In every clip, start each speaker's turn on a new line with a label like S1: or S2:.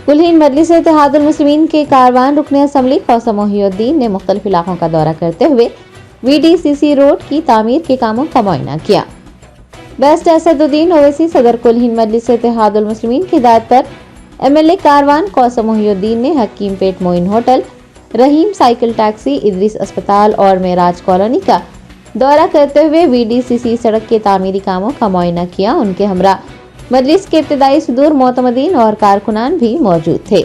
S1: कुल्हीन मजलिस इत्तेहादुल मुस्लिमीन के कारवान रुकने असम्बली क़ौसम मोहिउद्दीन ने मुख्तलिफ इलाकों का दौरा करते हुए VDCC रोड की तामीर के कामों का मुआयना किया। बेस्ट असदुद्दीन ओवैसी सदर कुल्हीन मजलिस इत्तेहादुल मुस्लिमीन की हिदायत पर MLA कारवान क़ौसम मोहिउद्दीन ने हकीम पेट मोइन होटल, रहीम साइकिल टैक्सी, इदरीस अस्पताल और मेराज कॉलोनी का दौरा करते हुए VDCC सड़क के तामीरी कामों का मुआयना किया। उनके हमरा मजलिस के इब्तिदाई सुदूर मोतमदीन और कारकुनान भी मौजूद थे।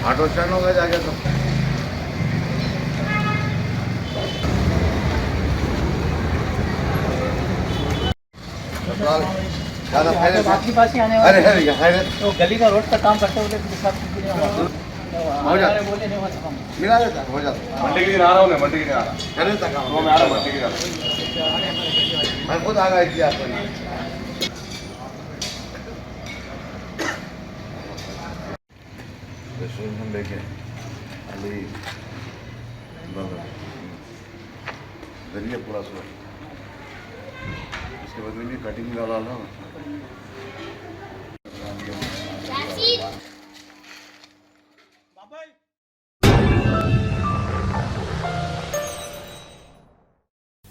S2: ऑटो स्टैंड होगा जाके तो
S3: आपके पास ही आने वाले तो गली का रोड का काम करते हुए
S2: हो जाता मिला देता हो जाता मंडी के लिए आ रहा हूँ मंडी के लिए आ रहा करने तक मैं आ रहा मंडी के लिए मैं खुद आ गया किया रेस्टोरेंट लेके अली जरिए पूरा सुबह इसके बाद में कटिंग डाला ना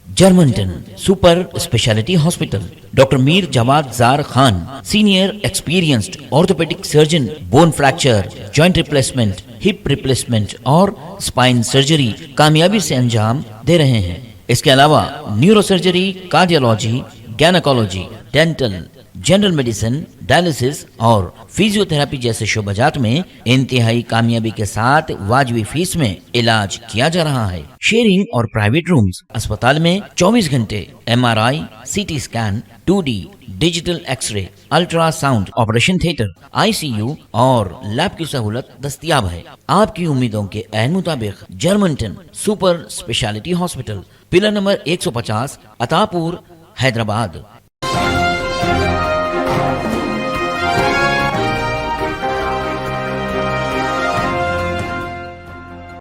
S4: Germanton super speciality hospital, doctor Mir Jawad Zar Khan, senior experienced orthopaedic surgeon, bone fracture, joint replacement, hip replacement और स्पाइन सर्जरी कामयाबी से अंजाम दे रहे हैं। इसके अलावा neuro surgery, cardiology, gynaecology, dental, general medicine, dialysis और फिजियोथेरेपी जैसे शोबाजात में इंतहाई कामयाबी के साथ वाजबी फीस में इलाज किया जा रहा है। शेयरिंग और प्राइवेट रूम्स, अस्पताल में 24 घंटे MRI, CT scan, 2D digital X-ray, ultrasound, operation theatre, ICU और लैब की सहूलत दस्तयाब है। आपकी उम्मीदों के ऐन मुताबिक Germanton super speciality hospital, pillar number 150, Attapur, Hyderabad.